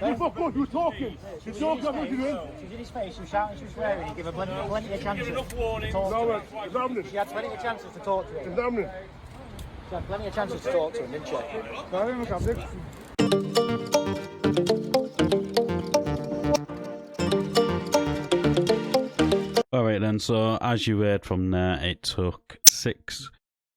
You fuck up, you're talking. You're talking, what you doing? She was in his face, she was shouting, she was swearing, he gave her plenty of chances to talk No, it's happening. She had plenty of chances to talk to him. It's happening. She had plenty of chances to talk to him, didn't she? Alright then, so as you heard from there, it took 6...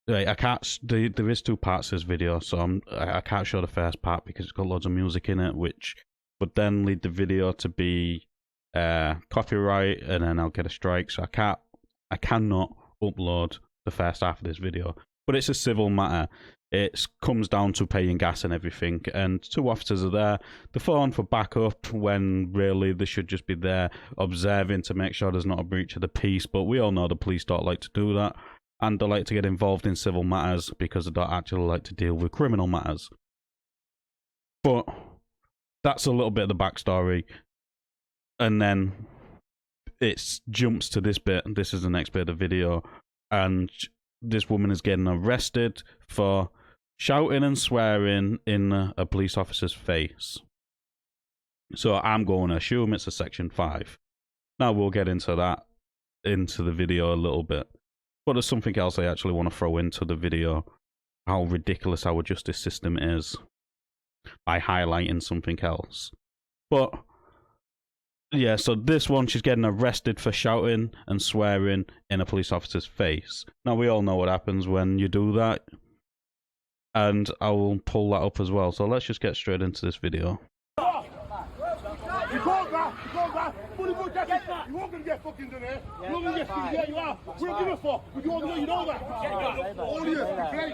Right, I can't... There is 2 parts to this video, so I can't show the first part because it's got loads of music in it, which would then lead the video to be copyright, and then I'll get a strike, so I cannot upload the first half of this video. But it's a civil matter. It comes down to paying gas and everything, and 2 officers are there. They phone for backup when really they should just be there observing to make sure there's not a breach of the peace, but we all know the police don't like to do that, and they like to get involved in civil matters because they don't actually like to deal with criminal matters. But that's a little bit of the backstory, and then it jumps to this bit. This is the next bit of the video, and this woman is getting arrested for shouting and swearing in a police officer's face. So I'm going to assume it's a section 5. Now we'll get into that into the video a little bit. But there's something else I actually want to throw into the video. How ridiculous our justice system is. By highlighting something else. But yeah, so this one, she's getting arrested for shouting and swearing in a police officer's face. Now, we all know what happens when you do that. And I will pull that up as well. So let's just get straight into this video. You call back. Fully good jacket. You won't gonna get fucking done here. You're not gonna get fucking here, you are. What do you give a fuck? We do all the way, you know that. All of you, okay?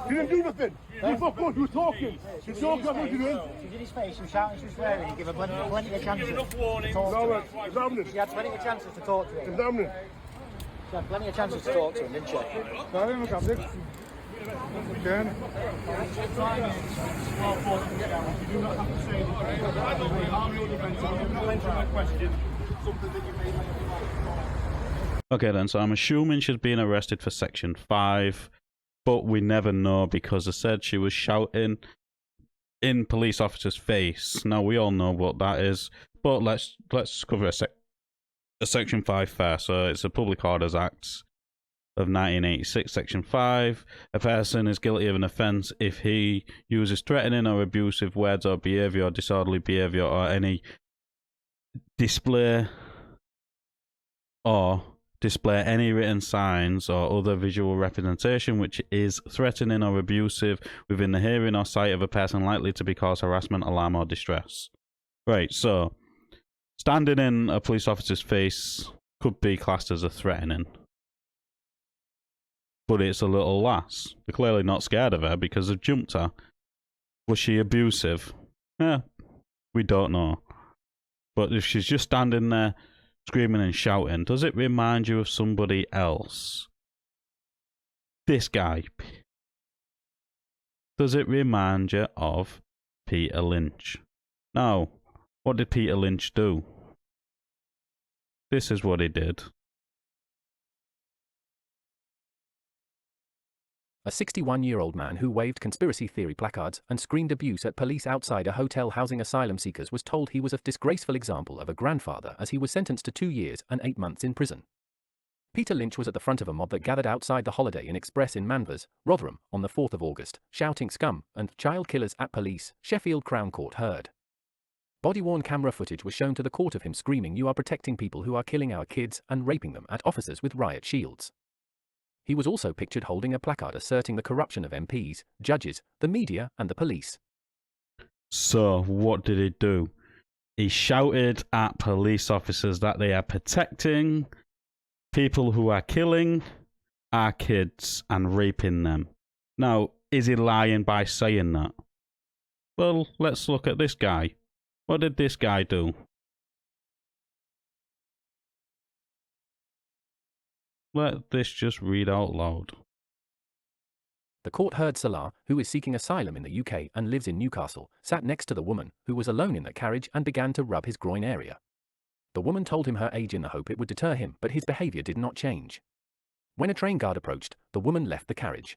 You didn't do nothing. You fuck up, you were talking. You're talking, what you doing? She was in his face, she was shouting, she was swearing, he gave her plenty of chances to talk to No, him. it's happening. She had plenty of chances to talk to him. It's happening. She had plenty of chances to talk to him, didn't she? Again. Okay then, so I'm assuming she's being arrested for section 5. But we never know because I said she was shouting in police officer's face. Now we all know what that is. But let's cover a section 5 first. So it's a Public Orders Act of 1986, section 5. A person is guilty of an offence if he uses threatening or abusive words or behaviour or disorderly behaviour or any display any written signs or other visual representation which is threatening or abusive within the hearing or sight of a person likely to be cause harassment, alarm or distress. Right, so standing in a police officer's face could be classed as a threatening. But it's a little lass. They're clearly not scared of her because they've jumped her. Was she abusive? We don't know. But if she's just standing there screaming and shouting, does it remind you of somebody else? This guy. Does it remind you of Peter Lynch? Now, what did Peter Lynch do? This is what he did. A 61-year-old man who waved conspiracy theory placards and screamed abuse at police outside a hotel housing asylum seekers was told he was a disgraceful example of a grandfather as he was sentenced to 2 years and 8 months in prison. Peter Lynch was at the front of a mob that gathered outside the Holiday Inn Express in Manvers, Rotherham, on the 4th of August, shouting "scum" and "child killers" at police, Sheffield Crown Court heard. Body-worn camera footage was shown to the court of him screaming, "You are protecting people who are killing our kids," and raping them at officers with riot shields. He was also pictured holding a placard asserting the corruption of MPs, judges, the media and the police. So, what did he do? He shouted at police officers that they are protecting people who are killing our kids and raping them. Now, is he lying by saying that? Well, let's look at this guy. What did this guy do? Let this just read out loud. The court heard Salah, who is seeking asylum in the UK and lives in Newcastle, sat next to the woman, who was alone in the carriage, and began to rub his groin area. The woman told him her age in the hope it would deter him, but his behaviour did not change. When a train guard approached, the woman left the carriage.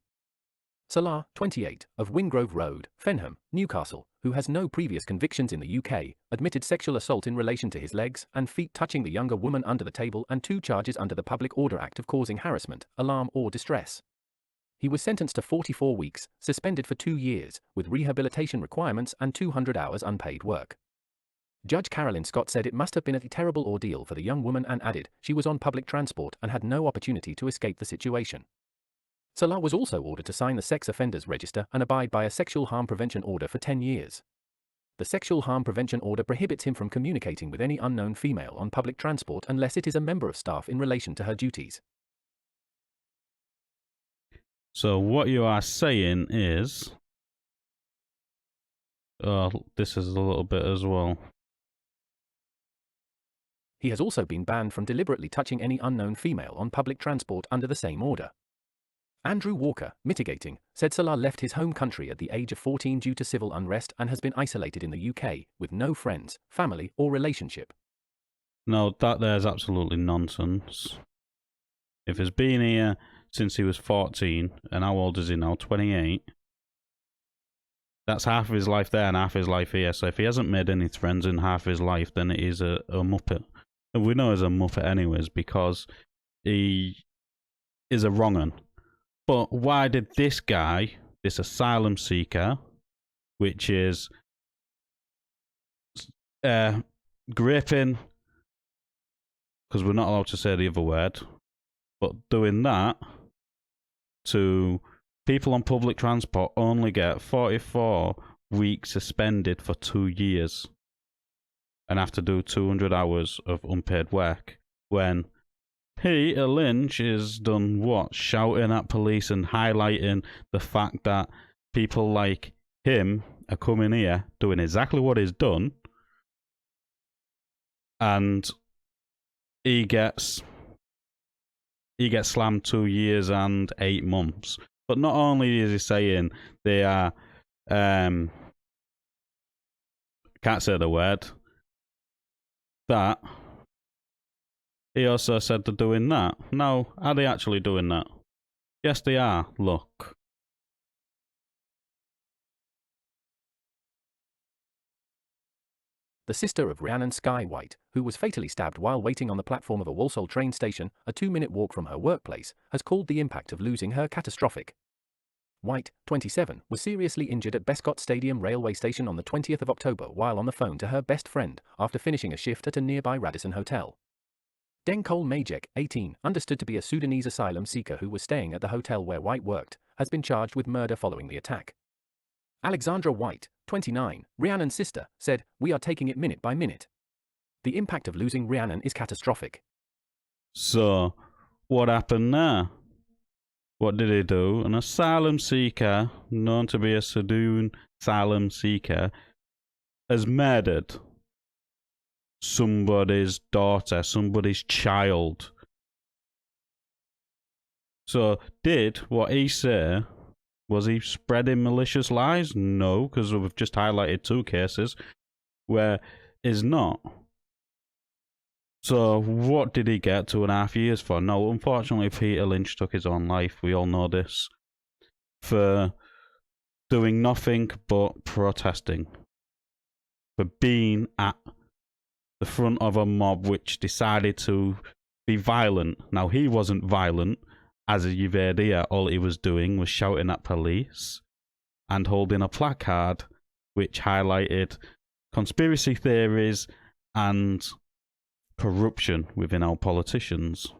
Salah, 28, of Wingrove Road, Fenham, Newcastle, who has no previous convictions in the UK, admitted sexual assault in relation to his legs and feet touching the younger woman under the table and 2 charges under the Public Order Act of causing harassment, alarm or distress. He was sentenced to 44 weeks, suspended for 2 years, with rehabilitation requirements and 200 hours unpaid work. Judge Carolyn Scott said it must have been a terrible ordeal for the young woman and added she was on public transport and had no opportunity to escape the situation. Salah was also ordered to sign the sex offenders register and abide by a sexual harm prevention order for 10 years. The sexual harm prevention order prohibits him from communicating with any unknown female on public transport unless it is a member of staff in relation to her duties. So what you are saying is... Oh, this is a little bit as well. He has also been banned from deliberately touching any unknown female on public transport under the same order. Andrew Walker, mitigating, said Salah left his home country at the age of 14 due to civil unrest and has been isolated in the UK, with no friends, family or relationship. No, that there's absolutely nonsense. If he's been here since he was 14, and how old is he now? 28? That's half of his life there and half of his life here. So if he hasn't made any friends in half of his life, then it is a muppet. And we know he's a muppet anyways, because he is a wrong-un. But why did this guy, this asylum seeker, which is graping, because we're not allowed to say the other word, but doing that to people on public transport only get 44 weeks suspended for 2 years and have to do 200 hours of unpaid work, when Peter Lynch is done what? Shouting at police and highlighting the fact that people like him are coming here doing exactly what he's done, and he gets slammed 2 years and 8 months. But not only is he saying they are can't say the word, that he also said they're doing that. No, are they actually doing that? Yes, they are. Look. The sister of Rhiannon Sky White, who was fatally stabbed while waiting on the platform of a Walsall train station, a 2-minute walk from her workplace, has called the impact of losing her catastrophic. White, 27, was seriously injured at Bescot Stadium railway station on the 20th of October while on the phone to her best friend after finishing a shift at a nearby Radisson hotel. Deng Cole Majek, 18, understood to be a Sudanese asylum seeker who was staying at the hotel where White worked, has been charged with murder following the attack. Alexandra White, 29, Rhiannon's sister, said, "We are taking it minute by minute. The impact of losing Rhiannon is catastrophic." So, what happened there? What did he do? An asylum seeker, known to be a Sudan asylum seeker, has murdered somebody's daughter, somebody's child. So, did what he say, was he spreading malicious lies? No, because we've just highlighted 2 cases where he's not. So, what did he get 2.5 years for? No, unfortunately, Peter Lynch took his own life. We all know this. For doing nothing but protesting. For being at the front of a mob which decided to be violent. Now, he wasn't violent. As you've heard here, all he was doing was shouting at police and holding a placard which highlighted conspiracy theories and corruption within our politicians.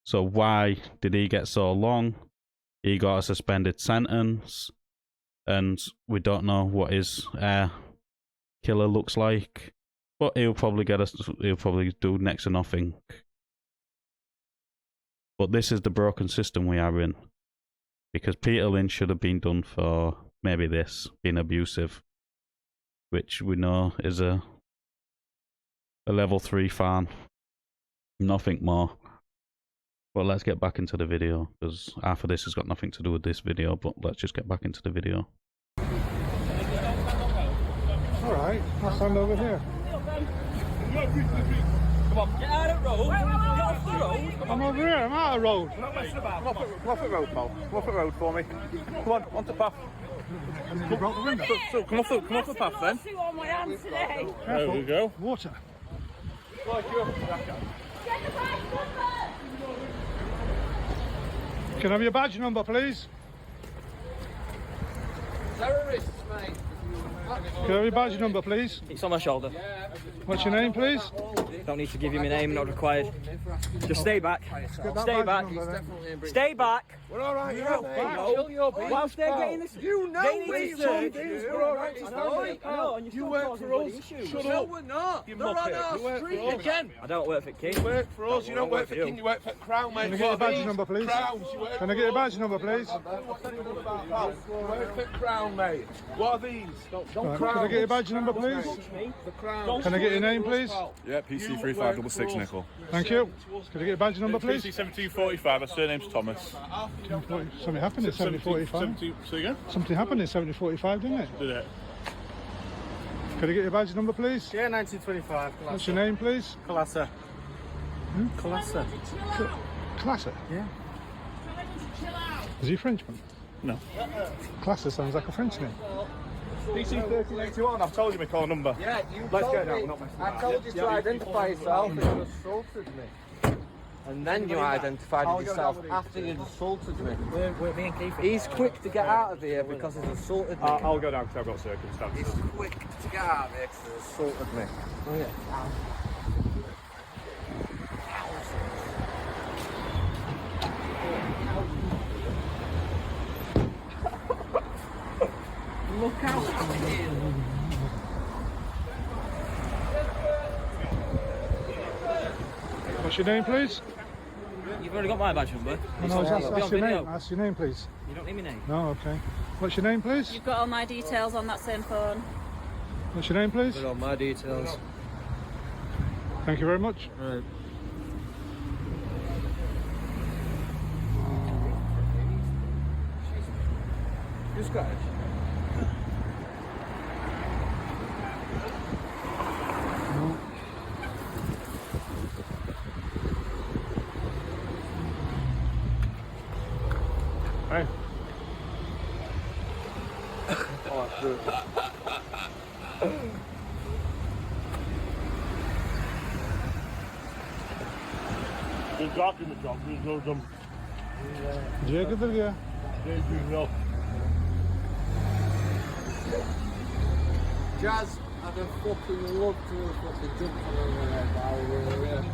So why did he get so long? He got a suspended sentence, and we don't know what his killer looks like. But he'll probably do next to nothing. But this is the broken system we are in. Because Peter Lynch should have been done for maybe this, being abusive. Which we know is a level 3 fan. Nothing more. But let's get back into the video, because half of this has got nothing to do with this video, but let's just get back into the video. Alright, I'll stand over here. Come on, get out of the road. Get off the road. I'm over here, I'm out of road. Come off the road, pal. Come off the road for me. Come on, onto the path. You broke the window. So come off the path then. On my hand today. There we go. Water. Can I have your badge number, please? Terrorists, mate. Can I have your badge number, please? It's on my shoulder. What's your name, please? Don't need to give you my name, not required. Just stay back. Stay back. Stay back. We're all right. You're okay. Whilst they're getting this, you know we're all right. You work for us. Shut up. No, we're not. They're on our street again. I don't work for King. You work for us. You don't work for King. You work for Crown, mate. Can I get your badge number, please? Can I get your badge number, please? You work for Crown, mate. What are these? Right, can I get your badge number, please? The Crown. Can I get your name, please? Yeah, PC 3566 nickel. Thank you. Can I get your badge number, please? PC 1745, my surname's Thomas. Something happened in 7045. Say again? Something happened in 7045, didn't it? Did it? Can I get your badge number, please? Yeah, 1925. What's your name, please? Colassa. Colassa. Classer? Yeah. Is he Frenchman? No. Classer sounds like a French name. PC 1381, I've told you my call number. Yeah, Let's go now, we're not messing I told you to identify yourself and you assaulted me. And then you identified yourself after you'd assaulted me. We're me and Keith. He's quick to get out of here because he's assaulted me. I'll go down because I've got circumstances. He's quick to get out of here because he's assaulted me. Oh yeah. Look out! What's your name, please? You've already got my badge number. No, that's your name. Ask your name, please. You don't need my name. No, okay. What's your name, please? You've got all my details on that same phone. What's your name, please? Put all my details. Thank you very much. Right. This guy. Hey. Oh, it's good. He's talking to John. He's no dumb. Jacob, yeah. Jacob, no. Jazz, I'd have fucking loved to have fucking jumped on over there, but I was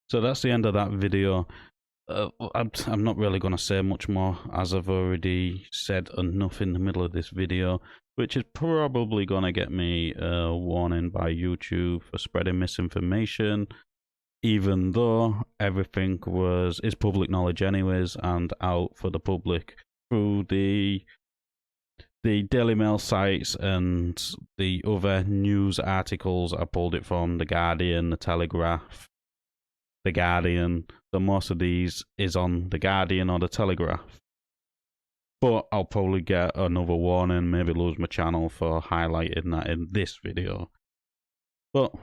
So that's the end of that video. I'm not really going to say much more, as I've already said enough in the middle of this video, which is probably going to get me a warning by YouTube for spreading misinformation, even though everything is public knowledge anyways and out for the public through the Daily Mail sites and the other news articles. I pulled it from The Guardian, The Telegraph, The Guardian. So most of these is on The Guardian or The Telegraph. But I'll probably get another warning, maybe lose my channel for highlighting that in this video. But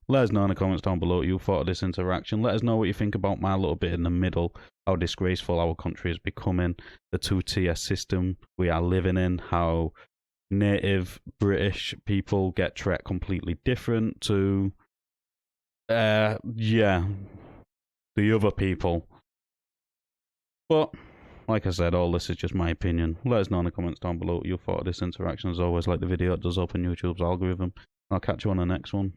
let us know in the comments down below what you thought of this interaction. Let us know what you think about my little bit in the middle, how disgraceful our country is becoming, the two-tier system we are living in, how native British people get treated completely different to, the other people. But like I said, all this is just my opinion. Let us know in the comments down below what you thought of this interaction. As always, like the video, it does open YouTube's algorithm. I'll catch you on the next one.